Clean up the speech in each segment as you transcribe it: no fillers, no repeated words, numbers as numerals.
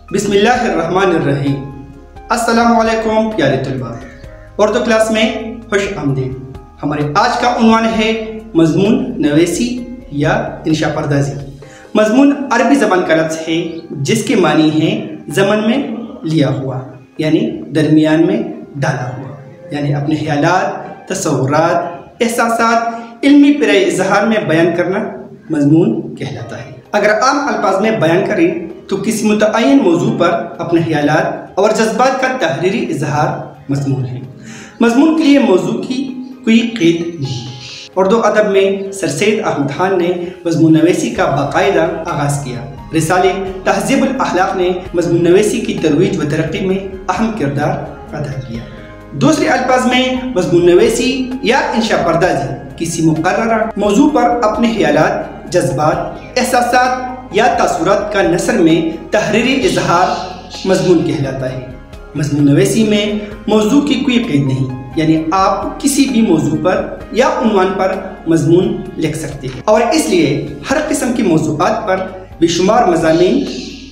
بسم اللہ الرحمن الرحیم۔ السلام علیکم پیارے طلباء، اردو کلاس میں خوش آمدید۔ ہمارے آج کا عنوان ہے مضمون نویسی یا انشاء پردازی۔ مضمون عربی زبان کا لفظ ہے جس کے معنی ہے زمن میں لیا ہوا، یعنی درمیان میں ڈالا ہوا، یعنی اپنے خیالات، تصورات، احساسات علمی پیرائے اظہار میں بیان کرنا مضمون کہلاتا ہے۔ اگر عام الفاظ میں بیان کریں تو کسی متعین موضوع پر اپنے خیالات اور جذبات کا تحریری اظہار مضمون ہے۔ مضمون کے لیے موضوع کی کوئی قید نہیں۔ اردو ادب میں سر سید احمد خان نے مضمون نویسی کا باقاعدہ آغاز کیا۔ رسالے تہذیب الاخلاق نے مضمون نویسی کی ترویج و ترقی میں اہم کردار ادا کیا۔ دوسرے الفاظ میں مضمون نویسی یا انشاء پردازی کسی مقررہ موضوع پر اپنے خیالات، جذبات، احساسات یا تاثرات کا نثر میں تحریری اظہار مضمون کہلاتا ہے۔ مضمون نویسی میں موضوع کی کوئی قید نہیں، یعنی آپ کسی بھی موضوع پر یا عنوان پر مضمون لکھ سکتے ہیں، اور اس لیے ہر قسم کی موضوعات پر بے شمار مضامین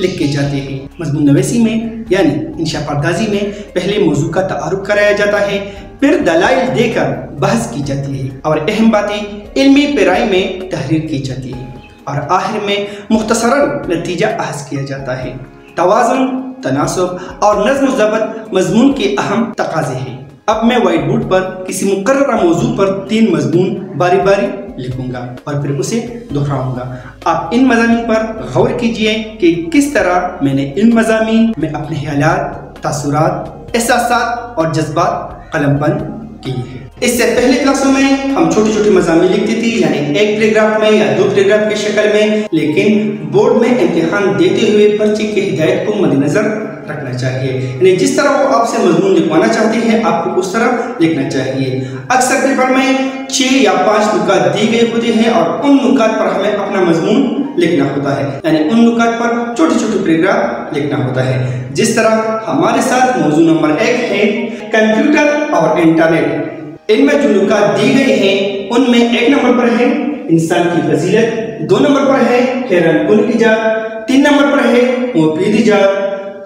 لکھے جاتے ہیں۔ مضمون نویسی میں یعنی انشاء پردازی میں پہلے موضوع کا تعارف کرایا جاتا ہے، پھر دلائل دے کر بحث کی جاتی ہے اور اہم باتیں علمی پیرائی میں تحریر کی جاتی ہے، اور آخر میں مختصراً نتیجہ اخذ کیا جاتا ہے۔ توازن، تناسب اور نظم و ضبط مضمون کے اہم تقاضے ہیں۔ اب میں وائٹ بورڈ پر کسی مقررہ موضوع پر 3 مضمون باری باری لکھوں گا اور پھر اسے دہراؤں گا۔ آپ ان مضامین پر غور کیجئے کہ کس طرح میں نے ان مضامین میں اپنے خیالات، تاثرات، احساسات اور جذبات قلم بند کیے ہیں۔ اس سے پہلے کلاسوں میں ہم چھوٹی چھوٹی مضامین لکھتی تھی، یعنی ایک پیراگراف میں یا 2 پیراگراف کی شکل میں، لیکن بورڈ میں امتحان دیتے ہوئے پرچے کی ہدایت کو مد نظر رکھنا چاہیے، یعنی جس طرح وہ آپ سے مضمون لکھوانا چاہتے ہیں آپ کو اس طرح لکھنا چاہیے۔ اکثر پیپر میں 6 یا 5 نکات دی گئے ہوتے ہیں اور ان نکات پر ہمیں اپنا مضمون لکھنا ہوتا ہے، یعنی ان نکات پر چھوٹے چھوٹے پیراگراف لکھنا ہوتا ہے۔ جس طرح ہمارے ساتھ موضوع نمبر 1 ہے کمپیوٹر اور انٹرنیٹ۔ ان میں جو نکات دی گئی ہیں ان میں 1 نمبر پر ہے انسان کی فضیلت، 2 نمبر پر ہے حیران کن ایجاد، 3 نمبر پر ہے مفید ایجاد،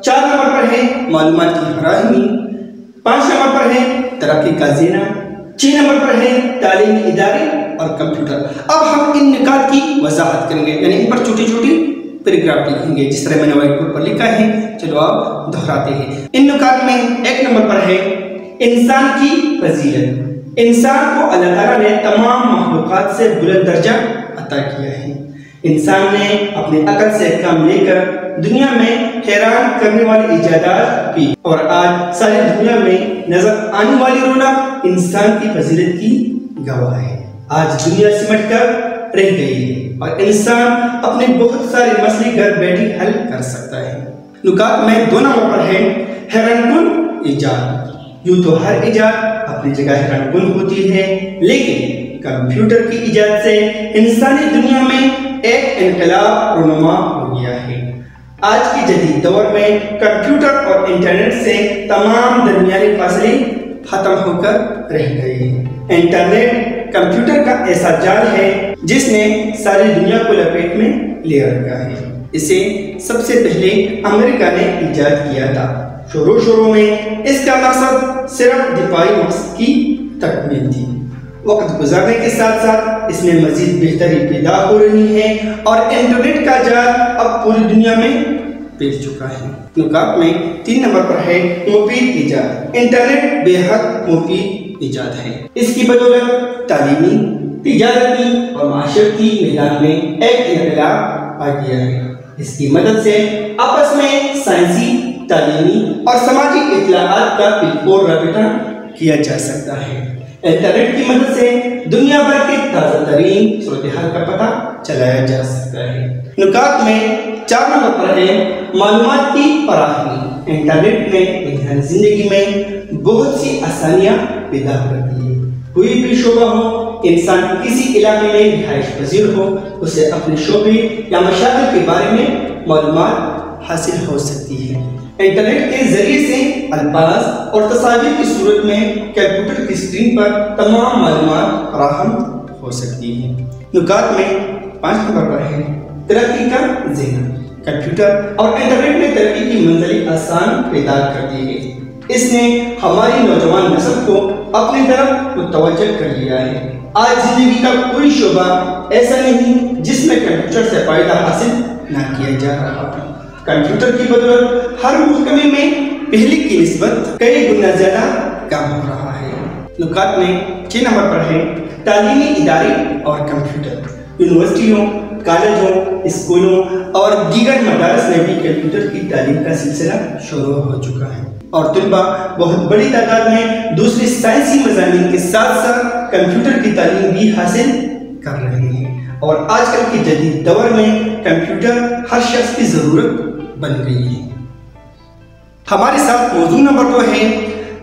4 نمبر پر ہے معلومات کی فراہمی، 5 نمبر پر ہے ترقی کا زینہ، 6 نمبر پر ہے تعلیمی ادارے اور کمپیوٹر۔ اب ہم ان نکات کی وضاحت کریں گے، یعنی ان پر چھوٹی چھوٹی پیراگراف لکھیں گے جس طرح میں نے وائٹ بورڈ پر لکھا ہے۔ چلو آپ دہراتے ہیں۔ ان نکات میں 1 نمبر پر ہے انسان کی فضیلت۔ انسان کو اللہ تعالیٰ نے تمام مخلوقات سے بلند درجہ عطا کیا ہے۔ انسان نے اپنے عقل سے کام لے کر دنیا میں حیران کرنے والی ایجادات کی، اور آج ساری دنیا میں نظر آنے والی رونق انسان کی فضیلت کی گواہ ہے۔ آج دنیا سمٹ کر رہ گئی ہے اور انسان اپنے بہت سارے مسئلے گھر بیٹھے حل کر سکتا ہے۔ نکات میں 2 نمبر پر ہے حیران کن ایجاد۔ یوں تو ہر ایجاد اپنی جگہ حیران کن ہوتی ہے، لیکن کمپیوٹر کی ایجاد سے انسانی دنیا میں ایک انقلاب رونما ہو گیا ہے۔ آج کی جدید دور میں کمپیوٹر اور انٹرنیٹ سے تمام درمیانی فاصلے ختم ہو کر رہ گئے ہیں۔ انٹرنیٹ کمپیوٹر کا ایسا جال ہے جس نے ساری دنیا کو لپیٹ میں لے رکھا ہے۔ اسے سب سے پہلے امریکہ نے ایجاد کیا تھا۔ شروع میں اس کا مقصد صرف دفاعی مقصد کی تکمیل تھی۔ وقت گزرنے کے ساتھ ساتھ اس میں مزید بہتری پیدا ہو رہی ہے اور انٹرنیٹ کا جال اب پوری دنیا میں پھیل چکا ہے۔ نکات میں 3 نمبر پر ہے مفید ایجاد۔ انٹرنیٹ بے حد مفید ایجاد ہے۔ اس کی بدولت تعلیمی، تجارتی اور معاشرتی میدان میں ایک انقلاب آ گیا ہے۔ اس کی مدد سے آپس میں سائنسی، تعلیمی اور سماجی اطلاعات کا بالفور رابطہ کیا جا سکتا ہے۔ انٹرنیٹ کی مدد سے دنیا بھر کے تازہ ترین صورتحال کا پتہ چلایا جا سکتا ہے۔ نکات میں 4 نمبر پر ہے معلومات کی فراہمی۔ انٹرنیٹ نے انسانی زندگی میں بہت سی آسانیاں پیدا کر دی ہے۔ کوئی بھی شعبہ ہو، انسان کسی علاقے میں رہائش پذیر ہو، اسے اپنے شعبے یا مشاغل کے بارے میں معلومات حاصل ہو سکتی ہے۔ انٹرنیٹ کے ذریعے سے الفاظ اور تصاویر کی صورت میں کمپیوٹر کی اسکرین پر تمام معلومات فراہم ہو سکتی ہیں۔ نکات میں 5 نمبر پر ہے ترقی کا زینہ۔ کمپیوٹر اور انٹرنیٹ نے ترقی کی منزلیں آسان پیدا کر دی ہے۔ اس نے ہماری نوجوان نسل کو اپنی طرف متوجہ کر لیا ہے۔ آج زندگی کا کوئی شعبہ ایسا نہیں جس میں کمپیوٹر سے فائدہ حاصل نہ کیا جا رہا ہے۔ کمپیوٹر کی بدولت ہر محکمے میں پہلے کی نسبت کئی گنا زیادہ کام ہو رہا ہے۔ نکات میں 6 نمبر پر ہے تعلیمی ادارے اور کمپیوٹر۔ یونیورسٹیوں، کالجوں، اسکولوں اور دیگر مدارس میں بھی کمپیوٹر کی تعلیم کا سلسلہ شروع ہو چکا ہے، اور طلباء بہت بڑی تعداد میں دوسرے سائنسی مضامین کے ساتھ ساتھ کمپیوٹر کی تعلیم بھی حاصل کر رہے ہیں۔ اور آج کل کے جدید دور میں کمپیوٹر ہر شخص کی ضرورت بن گئی ہے۔ ہمارے ساتھ موضوع نمبر 2 ہے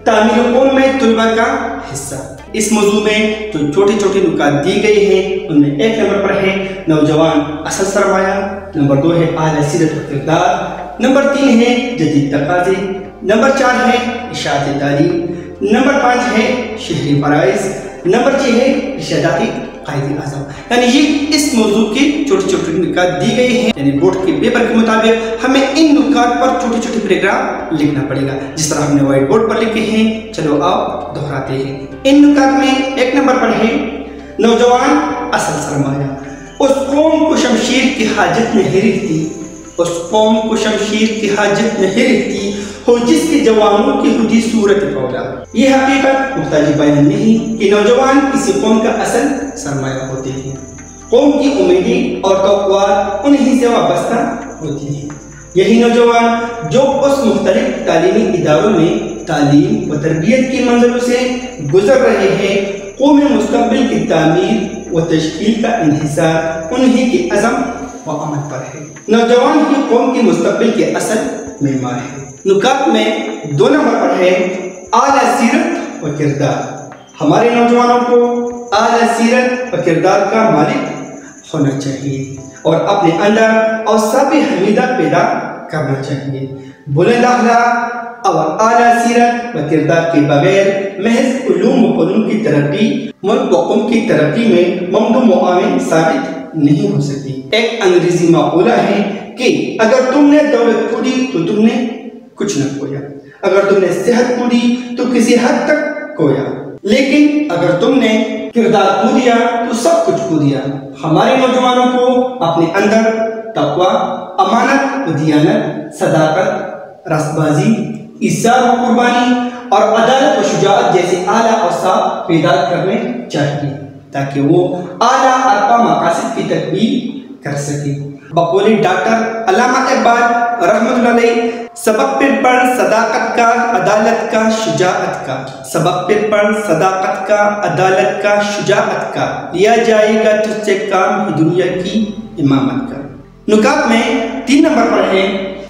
تعمیر قوم میں طلباء کا حصہ۔ اس موضوع میں جو چھوٹے چھوٹے نکات دیے گئے ہیں ان میں 1 نمبر پر ہے نوجوان اصل سرمایہ، نمبر 2 ہے اعلیٰ سیرت و کردار، نمبر 3 ہے جدید تقاضے، نمبر 4 ہے اشاعت تعلیم، نمبر 5 ہے شہری فرائض، نمبر 6 ہے ارشاداتی قائد اعظم۔ یعنی یہ اس موضوع کے چھوٹے چھوٹے نکات دی گئے ہیں، یعنی بورڈ کے پیپر کے مطابق ہمیں ان نکات پر چھوٹے چھوٹے پیراگراف لکھنا پڑے گا، جس طرح ہم نے وائٹ بورڈ پر لکھے ہیں۔ چلو آپ دہراتے ہیں۔ ان نکات میں 1 نمبر پر ہے نوجوان اصل سرمایہ۔ اس قوم کو شمشیر کی حاجت نہیں رہتی، اس قوم کو شمشیر کی حاجت نہیں رہتی ہو جس کے جوانوں کی خودی صورت پولا۔ یہ حقیقت محتاج بیان نہیں کہ نوجوان کسی قوم کا اصل سرمایہ ہوتے ہیں۔ قوم کی امیدیں اور توقعات انہی سے وابستہ ہوتی ہیں۔ یہی نوجوان جو اس مختلف تعلیمی اداروں میں تعلیم و تربیت کی منزلوں سے گزر رہے ہیں، قوم مستقبل کی تعمیر و تشکیل کا انحصار انہی کے عزم و عمل پر ہے۔ نوجوان ہی قوم کی مستقبل کے اصل معمار ہے۔ نکات میں 2 نمبر پر ہے اعلیٰ سیرت و کردار۔ ہمارے نوجوانوں کو اعلیٰ سیرت و کردار کا مالک ہونا چاہیے اور اپنے اندر اوصاف حمیدہ پیدا کرنا چاہیے۔ بلند اخلاق اور اعلیٰ سیرت و کردار کے بغیر محض علوم و فنون کی ترقی ملک و قوم کی ترقی میں ممد و معاون ثابت نہیں ہو سکتی۔ ایک انگریزی مقولہ ہے کہ اگر تم نے دولت کھوئی تو تم نے کچھ نہ کھویا، اگر تم نے صحت کھوئی تو کسی حد تک کھویا، لیکن اگر تم نے کردار کھو دیا تو سب کچھ کھو دیا۔ ہمارے نوجوانوں کو اپنے اندر تقوی، امانت و دیانت، صداقت، راست بازی، ایثار و قربانی اور عدالت و شجاعت جیسے اعلیٰ اوصاف پیدا کرنے چاہیے تاکہ وہ اعلیٰ ارقا مقاصد کی تکمیل کر سکے۔ بقول ڈاکٹر علامہ اقبال رحمۃ اللہ علیہ، سبق پھر پڑھ صداقت کا، عدالت کا، شجاعت کا، سبق پھر پڑھ صداقت کا، عدالت کا، شجاعت کا، لیا جائے گا تجھ سے کام دنیا کی امامت کا۔ نکات میں 3 نمبر پر ہے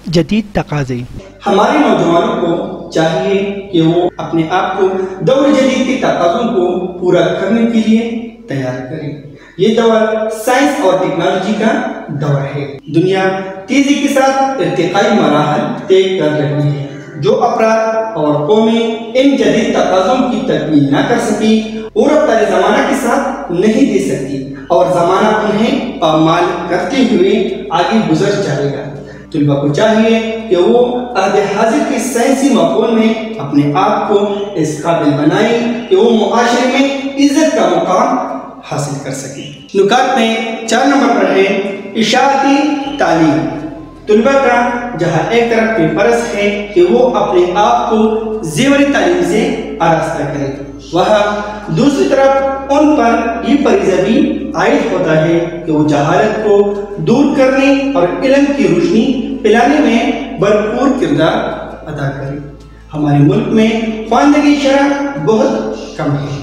جدید تقاضے۔ ہمارے نوجوانوں کو چاہیے کہ وہ اپنے آپ کو دور جدید کے تقاضوں کو پورا کرنے کے لیے تیار کریں۔ یہ دور سائنس اور ٹیکنالوجی کا دور ہے۔ دنیا تیزی کے ساتھ ارتقائی مراحل طے کر رہی ہے۔ جو افراد اور قومیں ان جدید تقاضوں کی تکمیل نہ کر سکی وہ رفتار زمانہ کے ساتھ نہیں دے سکتی اور زمانہ انہیں پامال کرتے ہوئے آگے گزر جائے گا۔ طلباء کو چاہیے کہ وہ عہد حاضر کے سائنسی ماحول میں اپنے آپ کو اس قابل بنائیں کہ وہ معاشرے میں عزت کا مقام حاصل کر سکیں۔ نکات میں 4 نمبر پر ہے اشاعتی تعلیم۔ طلباء کا جہاں ایک طرف یہ فرض ہے کہ وہ اپنے آپ کو زیور تعلیم سے آراستہ کریں، وہاں دوسری طرف ان پر یہ فریضہ بھی عائد ہوتا ہے کہ وہ جہالت کو دور کرنے اور علم کی روشنی پھیلانے میں بھرپور کردار ادا کریں۔ ہمارے ملک میں خواندگی شرح بہت کم ہے۔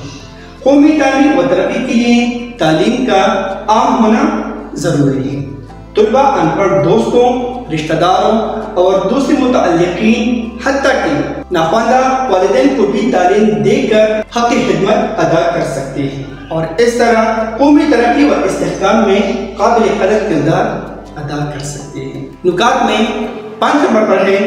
قومی تعلیم و ترقی کے لیے تعلیم کا عام ہونا ضروری ہے۔ طلباء ان پڑھ دوستوں، رشتہ داروں اور دوسرے متعلقین حتیٰ کہ ناخواندہ والدین کو بھی تعلیم دے کر حق خدمت ادا کر سکتے ہیں اور اس طرح قومی ترقی و استحکام میں قابل قدر کردار ادا کر سکتے ہیں۔ نکات میں 5 نمبر پر ہے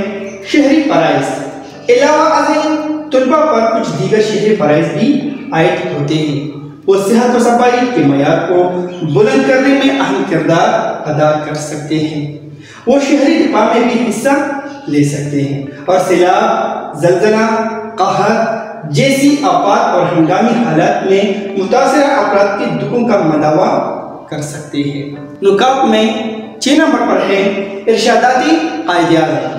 شہری فرائض۔ علاوہ ازیں طلباء پر کچھ دیگر شہری فرائض بھی عائد ہوتے ہیں۔ وہ صحت و صفائی کے معیار کو بلند کرنے میں اہم کردار ادا کر سکتے ہیں۔ وہ شہری دفاع میں بھی حصہ لے سکتے ہیں اور سیلاب، زلزلہ، قحط جیسی آفات اور ہنگامی حالات میں متاثرہ افراد کے دکھوں کا مداوا کر سکتے ہیں۔ نکات میں 6 نمبر پر ہے ارشاداتی قائد اعظم۔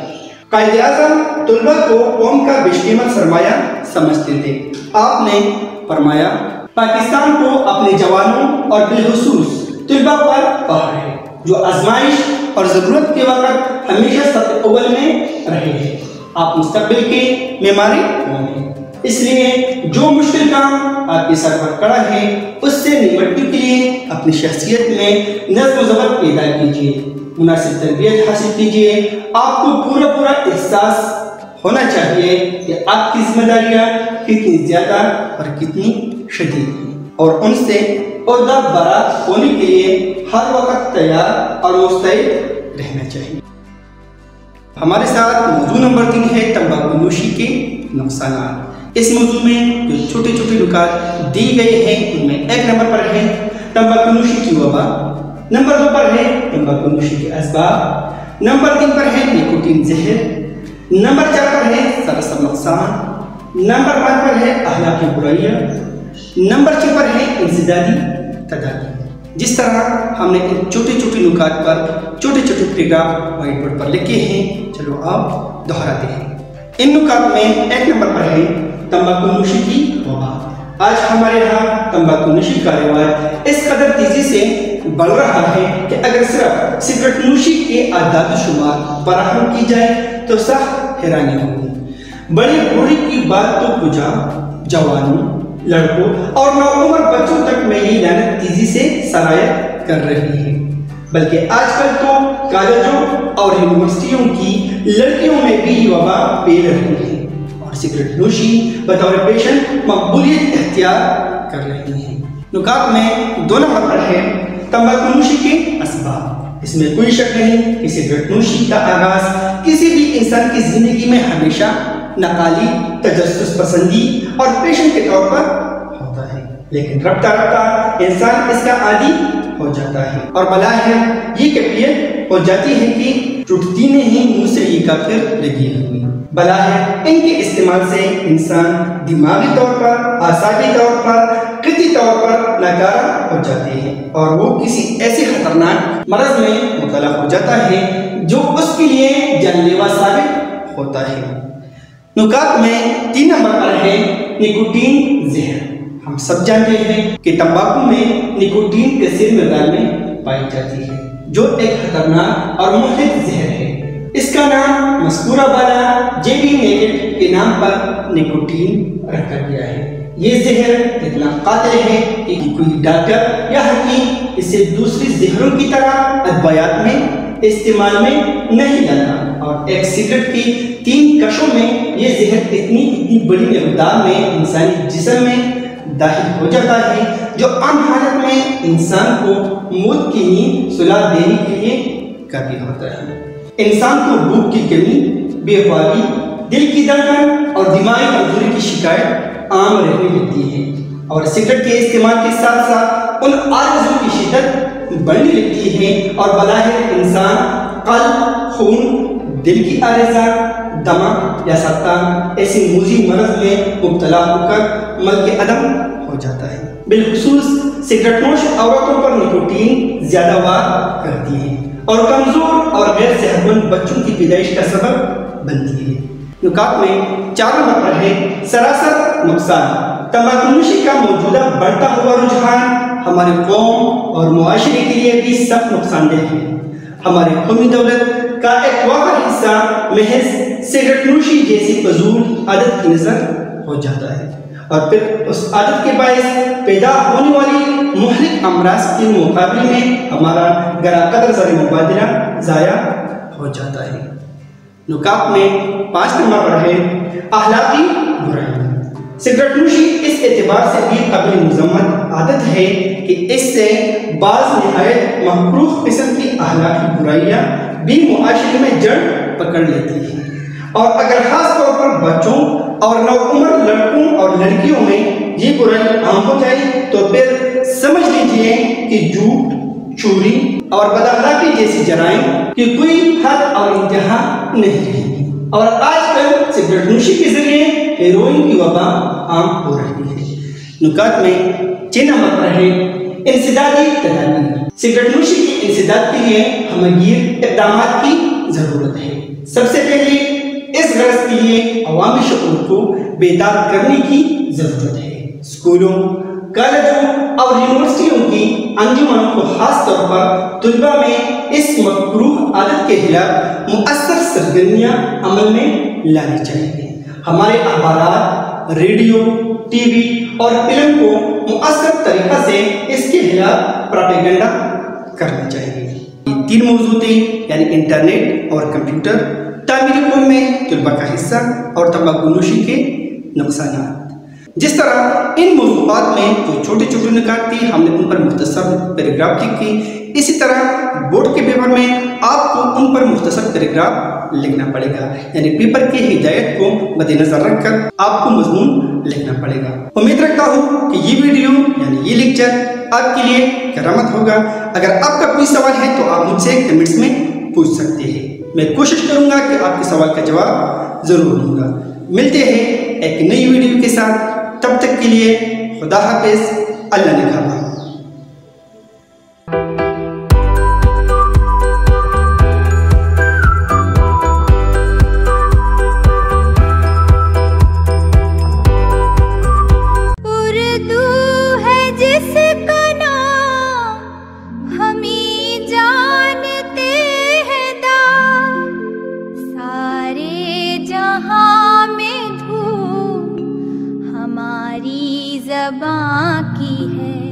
قائد اعظم طلبہ کو قوم کا بشمول سرمایہ سمجھتے تھے۔ آپ نے فرمایا پاکستان کو اپنے جوانوں اور بالخصوص طلبہ پر فخر ہے جو آزمائش اور ضرورت کے وقت ہمیشہ سب اول میں رہے ہیں۔ آپ مستقبل کے معماری قوم ہیں، اس لیے جو مشکل کام آپ کے سر پر کھڑا ہے اس سے نمٹنے کے لیے اپنی شخصیت میں نظم و ضبط پیدا کیجیے، مناسب تربیت حاصل کیجیے۔ آپ کو پورا احساس ہونا چاہیے کہ آپ کی ذمہ داریاں کتنی زیادہ اور کتنی شدید ہیں اور ان سے عہدہ برات ہونے کے لیے ہر وقت تیار اور مستعد رہنا چاہیے۔ ہمارے ساتھ موضوع نمبر 3 ہے تمباکو نوشی کے نقصانات۔ اس موضوع میں جو چھوٹے نکات دی گئے ہیں ان میں 1 نمبر پر ہے تمباکو نوشی کی وبا، نمبر 2 پر ہے تمباکو نوشی کے اسباب، نمبر 3 پر ہے نکوٹین زہر، نمبر 4 پر ہے سراسر نقصان، نمبر 5 پر ہے اخلاقی برائیاں، نمبر 6 پر ہے انسدادی تدابیر۔ جس طرح ہم نے ان چھوٹے نکات پر چھوٹے پیراگراف وائٹ بورڈ پر لکھے ہیں، چلو آپ دہراتے ہیں۔ ان نکات میں 1 نمبر پر ہے تمباکو نوشی کی وبا۔ آج ہمارے ہاں تمباکو نوشی کا رواج اس قدر تیزی سے بڑھ رہا ہے کہ اگر صرف سگریٹ نوشی کے اعداد و شمار فراہم کی جائے تو سخت حیرانی ہوگی۔ بڑی بوڑھی کی بات تو کجا، جوانوں، لڑکوں اور نوعمر بچوں تک میں یہ لعنت تیزی سے سرایت کر رہی ہے، بلکہ آج کل تو کالجوں اور یونیورسٹیوں کی لڑکیوں میں بھی یہ وبا پھیل رہی ہے اور سگریٹ نوشی بطور پیشن مقبولیت اختیار کر رہی ہے۔ نکات میں 2 نمبر پر ہے تمباکو نوشی کے اسباب۔ اس میں کوئی شک نہیں کہ سگریٹ نوشی کا آغاز کسی بھی انسان کی زندگی میں ہمیشہ نقالی، تجسس پسندی اور پیشن کے طور پر ہوتا ہے، لیکن رفتہ انسان اس کا عادی ہو جاتا ہے اور بلاخر یہ کیفیت ہو جاتی ہے کہ ٹوٹتی نہیں منہ سے یہ کافر لگی ہوئی۔ بلاخر ان کے استعمال سے انسان دماغی طور پر، اعصابی طور پر، قطعی طور پر ناکارہ ہو جاتے ہیں اور وہ کسی ایسے خطرناک مرض میں مبتلا ہو جاتا ہے جو اس کے لیے جان لیوا ثابت ہوتا ہے۔ نکات میں 3 نمبر پر ہے نکوٹین زہر۔ ہم سب جانتے ہیں کہ تمباکو میں نکوٹین کثیر مقدار میں پائی جاتی ہے جو ایک خطرناک اور مہلک زہر ہے۔ اس کا نام مذکورہ بالا JB نیگیٹ کے نام پر نکوٹین رکھا گیا ہے۔ یہ زہر اتنا قاتل ہے کہ کوئی ڈاکٹر یا حکیم اسے دوسری زہروں کی طرح ادویات میں استعمال میں نہیں لاتا اور ایک سگریٹ کی 3 کشوں میں یہ زہر اتنی بڑی مقدار میں انسانی جسم میں داخل ہو جاتا ہے جو عام حالت میں انسان کو موت کی نیند سلا دینے کے لیے کافی ہوتا ہے۔ انسان کو بھوک کی کمی، بے خوابی، دل کی دھڑکن اور دماغی کمزوری کی شکایت عام رہنے لگتی ہے اور سگریٹ کے استعمال کے ساتھ ساتھ ان آرزوؤں کی شدت بڑھنے لگتی ہے اور بظاہر انسان قلب، خون، دل کی آرزہ، دمہ یا سرطان ایسی موذی مرض میں مبتلا ہو کر ملک عدم ہو جاتا ہے۔ بالخصوص سگریٹ نوش عورتوں پر نکوٹین زیادہ وار کرتی ہے اور کمزور اور غیر صحت مند بچوں کی پیدائش کا سبب بنتی ہے۔ نکات میں 4 نمبر پر ہے سراسر نقصان۔ تمباکو نوشی کا موجودہ بڑھتا ہوا رجحان ہمارے قوم اور معاشرے کے لیے بھی سخت نقصان دہ ہے۔ ہماری قومی دولت کا ایک وافر حصہ محض سگریٹ نوشی جیسی فضول عادت کی نظر ہو جاتا ہے اور پھر اس عادت کے باعث پیدا ہونے والی مہلک امراض کے مقابلے میں ہمارا گرا قدر زر مبادلہ ضائع ہو جاتا ہے۔ نکات میں 5 نمبر پر ہے اخلاقی برائیاں۔ سگریٹ نوشی اس اعتبار سے بھی قابل مذمت عادت ہے کہ اس سے بعض نہایت مکروہ قسم کی اخلاقی برائیاں بھی معاشرے میں جڑ پکڑ لیتی ہیں اور اگر خاص طور پر بچوں اور نوعمر لڑکوں اور لڑکیوں میں یہ برائی عام ہو جائے تو پھر سمجھ لیجئے کہ جھوٹ، چوری اور بداخلاقی جیسی جرائم کی کوئی حد اور انتہا نہیں رہی، اور آج کل سگریٹ نوشی کے ذریعے ہیروئن کی وبا عام ہو رہی ہے۔ نکات میں 6 نمبر پر ہے انسدادی تدابیر۔ سگریٹ نوشی کی انسداد کے لیے ہمگیر اقدامات کی ضرورت ہے۔ سب سے پہلے اس غرض کے لیے عوامی شعور کو بیدار کرنے کی ضرورت ہے۔ اسکولوں، کالجوں اور یونیورسٹیوں کی انجمنوں کو خاص طور پر طلباء میں اس مکروہ عادت کے خلاف مؤثر سرگرمیاں عمل میں لانی چاہیے۔ ہمارے اخبارات، ریڈیو، ٹی وی اور فلم کو مؤثر طریقہ سے اس کے خلاف پروپیگنڈا کرنا چاہیے۔ یہ 3 موضوع تھے، یعنی انٹرنیٹ اور کمپیوٹر، تعمیری قوم میں طلباء کا حصہ اور تمباکو نوشی کے نقصانات۔ جس طرح ان موضوعات میں جو چھوٹے چھوٹے نکات تھی ہم نے ان پر مختصر پیراگراف لکھی، اسی طرح بورڈ کے پیپر میں آپ کو ان پر مختصر پیراگراف لکھنا پڑے گا، یعنی پیپر کی ہدایت کو مد نظر رکھ کر آپ کو مضمون لکھنا پڑے گا۔ امید رکھتا ہوں کہ یہ ویڈیو یعنی یہ لیکچر آپ کے لیے کرامت ہوگا۔ اگر آپ کا کوئی سوال ہے تو آپ مجھ سے کمنٹس میں پوچھ سکتے ہیں، میں کوشش کروں گا کہ آپ کے سوال کا جواب ضرور دوں گا۔ ملتے ہیں ایک نئی ویڈیو کے ساتھ، تب تک کے لیے خدا حافظ، اللہ نگہبان۔ زباں کی ہے